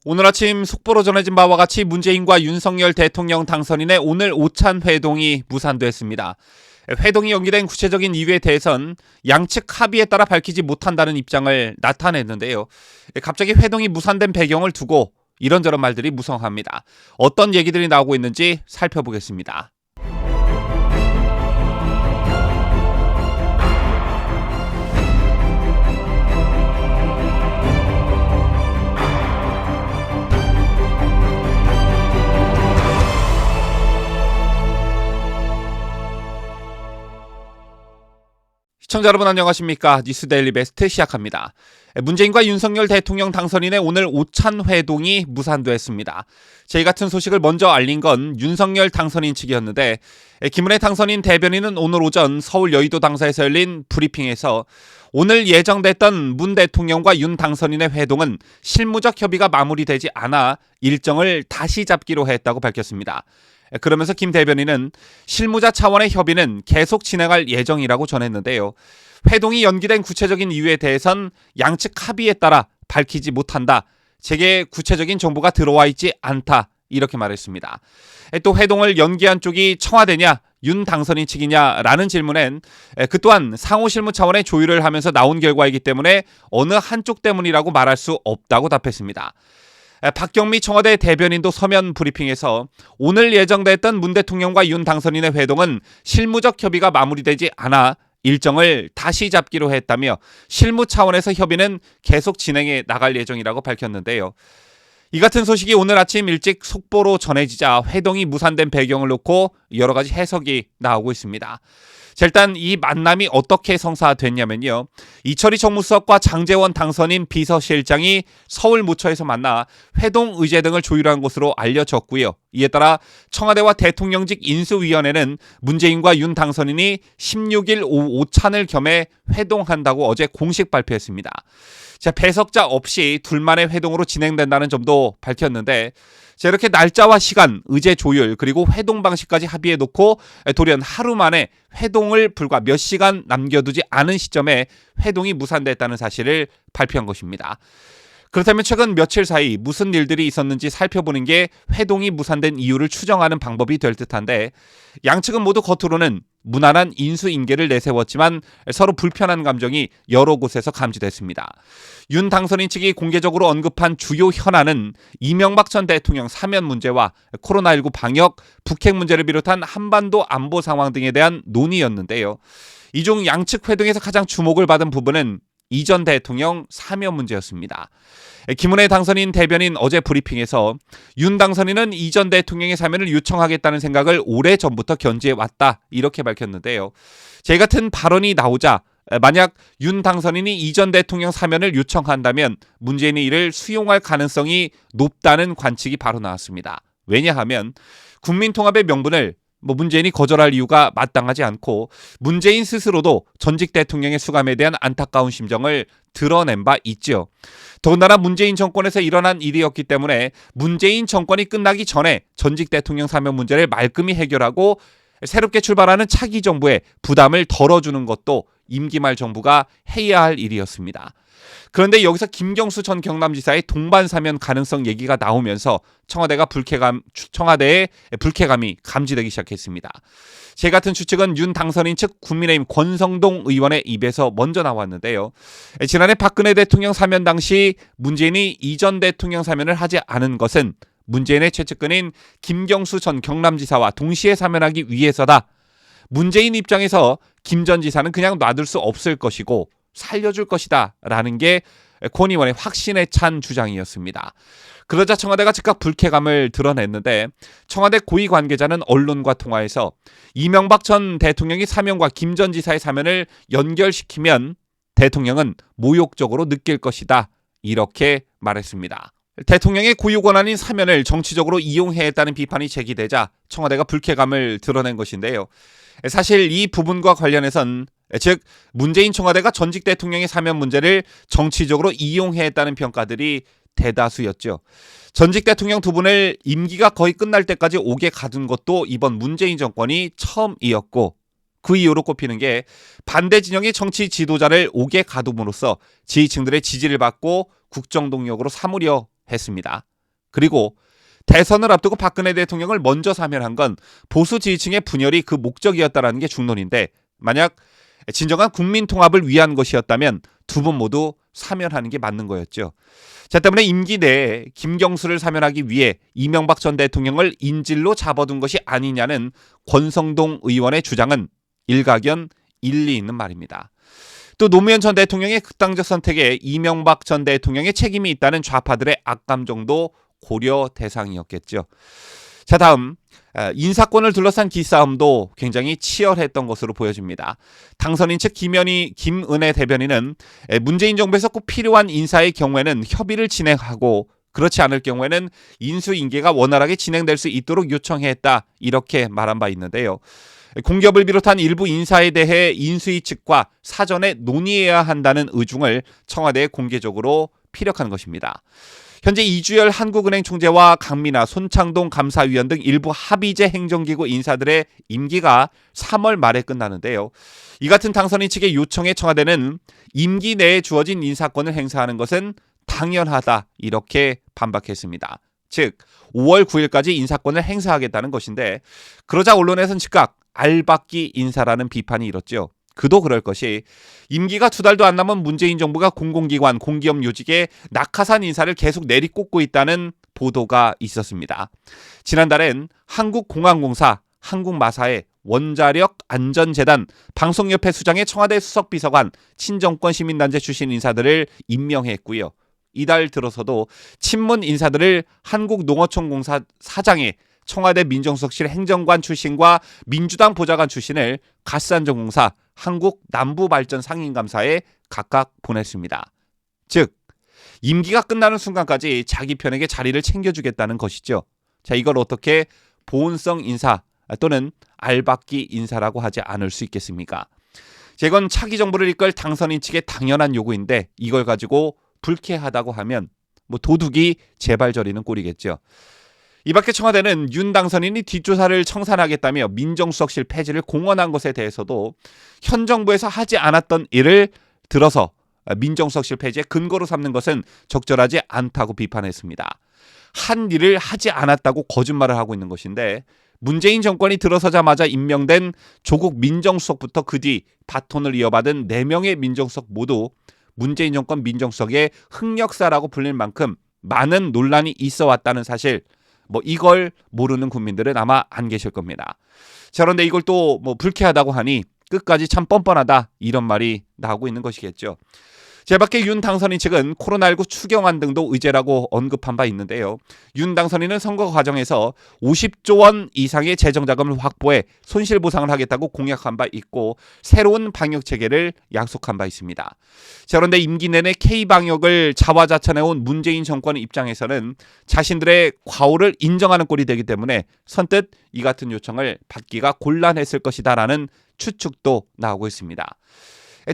오늘 아침 속보로 전해진 바와 같이 문재인과 윤석열 대통령 당선인의 오늘 오찬 회동이 무산됐습니다. 회동이 연기된 구체적인 이유에 대해선 양측 합의에 따라 밝히지 못한다는 입장을 나타냈는데요. 갑자기 회동이 무산된 배경을 두고 이런저런 말들이 무성합니다. 어떤 얘기들이 나오고 있는지 살펴보겠습니다. 시청자 여러분 안녕하십니까? 뉴스데일리 베스트 시작합니다. 문재인과 윤석열 대통령 당선인의 오늘 오찬 회동이 무산됐습니다. 저희 같은 소식을 먼저 알린 건 윤석열 당선인 측이었는데 김은혜 당선인 대변인은 오늘 오전 서울 여의도 당사에서 열린 브리핑에서 오늘 예정됐던 문 대통령과 윤 당선인의 회동은 실무적 협의가 마무리되지 않아 일정을 다시 잡기로 했다고 밝혔습니다. 그러면서 김 대변인은 실무자 차원의 협의는 계속 진행할 예정이라고 전했는데요. 회동이 연기된 구체적인 이유에 대해선 양측 합의에 따라 밝히지 못한다. 제게 구체적인 정보가 들어와 있지 않다. 이렇게 말했습니다. 또 회동을 연기한 쪽이 청와대냐 윤 당선인 측이냐라는 질문엔 그 또한 상호 실무 차원의 조율을 하면서 나온 결과이기 때문에 어느 한쪽 때문이라고 말할 수 없다고 답했습니다. 박경미 청와대 대변인도 서면 브리핑에서 오늘 예정됐던 문 대통령과 윤 당선인의 회동은 실무적 협의가 마무리되지 않아 일정을 다시 잡기로 했다며 실무 차원에서 협의는 계속 진행해 나갈 예정이라고 밝혔는데요. 이 같은 소식이 오늘 아침 일찍 속보로 전해지자 회동이 무산된 배경을 놓고 여러 가지 해석이 나오고 있습니다. 자, 일단 이 만남이 어떻게 성사됐냐면요. 이철희 정무수석과 장제원 당선인 비서실장이 서울무처에서 만나 회동 의제 등을 조율한 것으로 알려졌고요. 이에 따라 청와대와 대통령직 인수위원회는 문재인과 윤 당선인이 16일 오후 오찬을 겸해 회동한다고 어제 공식 발표했습니다. 자, 배석자 없이 둘만의 회동으로 진행된다는 점도 밝혔는데 자, 이렇게 날짜와 시간, 의제 조율, 그리고 회동 방식까지 합의해놓고 돌연 하루 만에 회동을 불과 몇 시간 남겨두지 않은 시점에 회동이 무산됐다는 사실을 발표한 것입니다. 그렇다면 최근 며칠 사이 무슨 일들이 있었는지 살펴보는 게 회동이 무산된 이유를 추정하는 방법이 될 듯한데 양측은 모두 겉으로는 무난한 인수인계를 내세웠지만 서로 불편한 감정이 여러 곳에서 감지됐습니다. 윤 당선인 측이 공개적으로 언급한 주요 현안은 이명박 전 대통령 사면 문제와 코로나19 방역, 북핵 문제를 비롯한 한반도 안보 상황 등에 대한 논의였는데요. 이 중 양측 회동에서 가장 주목을 받은 부분은 이 전 대통령 사면 문제였습니다. 김은혜 당선인 대변인 어제 브리핑에서 윤 당선인은 이 전 대통령의 사면을 요청하겠다는 생각을 오래전부터 견지해왔다 이렇게 밝혔는데요. 제 같은 발언이 나오자 만약 윤 당선인이 이 전 대통령 사면을 요청한다면 문재인이 이를 수용할 가능성이 높다는 관측이 바로 나왔습니다. 왜냐하면 국민통합의 명분을 문재인이 거절할 이유가 마땅하지 않고 문재인 스스로도 전직 대통령의 수감에 대한 안타까운 심정을 드러낸 바 있죠. 더군다나 문재인 정권에서 일어난 일이었기 때문에 문재인 정권이 끝나기 전에 전직 대통령 사면 문제를 말끔히 해결하고 새롭게 출발하는 차기 정부에 부담을 덜어주는 것도 임기 말 정부가 해야 할 일이었습니다. 그런데 여기서 김경수 전 경남지사의 동반 사면 가능성 얘기가 나오면서 청와대의 불쾌감이 감지되기 시작했습니다. 제 같은 추측은 윤 당선인 측 국민의힘 권성동 의원의 입에서 먼저 나왔는데요. 지난해 박근혜 대통령 사면 당시 문재인이 이 전 대통령 사면을 하지 않은 것은 문재인의 최측근인 김경수 전 경남지사와 동시에 사면하기 위해서다. 문재인 입장에서 김 전 지사는 그냥 놔둘 수 없을 것이고 살려줄 것이다 라는 게 권 의원의 확신에 찬 주장이었습니다. 그러자 청와대가 즉각 불쾌감을 드러냈는데 청와대 고위 관계자는 언론과 통화에서 이명박 전 대통령이 사면과 김 전 지사의 사면을 연결시키면 대통령은 모욕적으로 느낄 것이다 이렇게 말했습니다. 대통령의 고유 권한인 사면을 정치적으로 이용해했다는 비판이 제기되자 청와대가 불쾌감을 드러낸 것인데요. 사실 이 부분과 관련해선 즉 문재인 청와대가 전직 대통령의 사면 문제를 정치적으로 이용해했다는 평가들이 대다수였죠. 전직 대통령 두 분을 임기가 거의 끝날 때까지 옥에 가둔 것도 이번 문재인 정권이 처음이었고 그 이유로 꼽히는 게 반대 진영의 정치 지도자를 옥에 가둠으로써 지지층들의 지지를 받고 국정 동력으로 삼으려 했습니다. 그리고 대선을 앞두고 박근혜 대통령을 먼저 사면한 건 보수 지지층의 분열이 그 목적이었다라는 게 중론인데, 만약 진정한 국민 통합을 위한 것이었다면 두 분 모두 사면하는 게 맞는 거였죠. 자, 때문에 임기 내에 김경수를 사면하기 위해 이명박 전 대통령을 인질로 잡아둔 것이 아니냐는 권성동 의원의 주장은 일가견 일리 있는 말입니다. 또 노무현 전 대통령의 극단적 선택에 이명박 전 대통령의 책임이 있다는 좌파들의 악감정도 고려 대상이었겠죠. 자, 다음 인사권을 둘러싼 기싸움도 굉장히 치열했던 것으로 보여집니다. 당선인 측 김은혜 대변인은 문재인 정부에서 꼭 필요한 인사의 경우에는 협의를 진행하고 그렇지 않을 경우에는 인수인계가 원활하게 진행될 수 있도록 요청했다, 이렇게 말한 바 있는데요. 공기업을 비롯한 일부 인사에 대해 인수위 측과 사전에 논의해야 한다는 의중을 청와대에 공개적으로 피력한 것입니다. 현재 이주열 한국은행 총재와 강민하, 손창동 감사위원 등 일부 합의제 행정기구 인사들의 임기가 3월 말에 끝나는데요. 이 같은 당선인 측의 요청에 청와대는 임기 내에 주어진 인사권을 행사하는 것은 당연하다, 이렇게 반박했습니다. 즉 5월 9일까지 인사권을 행사하겠다는 것인데, 그러자 언론에서는 즉각 알박기 인사라는 비판이 일었죠. 그도 그럴 것이 임기가 2달도 안 남은 문재인 정부가 공공기관, 공기업 요직에 낙하산 인사를 계속 내리꽂고 있다는 보도가 있었습니다. 지난달엔 한국공항공사, 한국마사회, 원자력안전재단, 방송협회 수장의 청와대 수석비서관, 친정권 시민단체 출신 인사들을 임명했고요. 이달 들어서도 친문 인사들을 한국농어촌공사 사장에 청와대 민정수석실 행정관 출신과 민주당 보좌관 출신을 가스안전공사, 한국남부발전 상임감사에 각각 보냈습니다. 즉 임기가 끝나는 순간까지 자기 편에게 자리를 챙겨주겠다는 것이죠. 자, 이걸 어떻게 보온성 인사 또는 알박기 인사라고 하지 않을 수 있겠습니까? 이건 차기 정부를 이끌 당선인 측의 당연한 요구인데, 이걸 가지고 불쾌하다고 하면 도둑이 제발 저리는 꼴이겠죠. 이 밖에 청와대는 윤 당선인이 뒷조사를 청산하겠다며 민정수석실 폐지를 공언한 것에 대해서도 현 정부에서 하지 않았던 일을 들어서 민정수석실 폐지의 근거로 삼는 것은 적절하지 않다고 비판했습니다. 한 일을 하지 않았다고 거짓말을 하고 있는 것인데, 문재인 정권이 들어서자마자 임명된 조국 민정수석부터 그 뒤 바톤을 이어받은 4명의 민정수석 모두 문재인 정권 민정수석의 흑역사라고 불릴 만큼 많은 논란이 있어 왔다는 사실, 이걸 모르는 국민들은 아마 안 계실 겁니다. 자, 그런데 이걸 또 불쾌하다고 하니 끝까지 참 뻔뻔하다, 이런 말이 나오고 있는 것이겠죠. 제 밖에 윤 당선인 측은 코로나19 추경안 등도 의제라고 언급한 바 있는데요. 윤 당선인은 선거 과정에서 50조 원 이상의 재정 자금을 확보해 손실보상을 하겠다고 공약한 바 있고, 새로운 방역 체계를 약속한 바 있습니다. 자, 그런데 임기 내내 K방역을 자화자찬해온 문재인 정권 입장에서는 자신들의 과오를 인정하는 꼴이 되기 때문에 선뜻 이 같은 요청을 받기가 곤란했을 것이다라는 추측도 나오고 있습니다.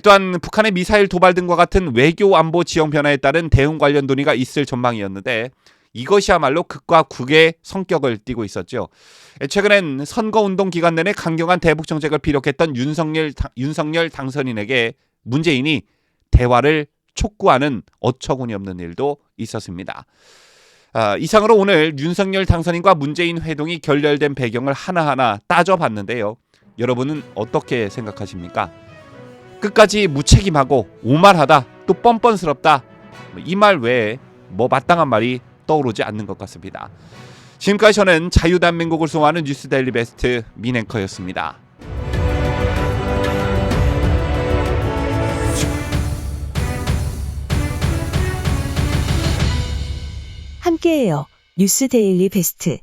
또한 북한의 미사일 도발 등과 같은 외교 안보 지형 변화에 따른 대응 관련 논의가 있을 전망이었는데, 이것이야말로 극과 극의 성격을 띠고 있었죠. 최근엔 선거운동 기간 내내 강경한 대북 정책을 피력했던 윤석열 당선인에게 문재인이 대화를 촉구하는 어처구니 없는 일도 있었습니다. 이상으로 오늘 윤석열 당선인과 문재인 회동이 결렬된 배경을 하나하나 따져봤는데요. 여러분은 어떻게 생각하십니까? 끝까지 무책임하고 오만하다, 또 뻔뻔스럽다, 이 말 외에 마땅한 말이 떠오르지 않는 것 같습니다. 지금까지 저는 자유대한민국을 소화하는 뉴스데일리 베스트 민앵커였습니다. 함께해요. 뉴스데일리 베스트.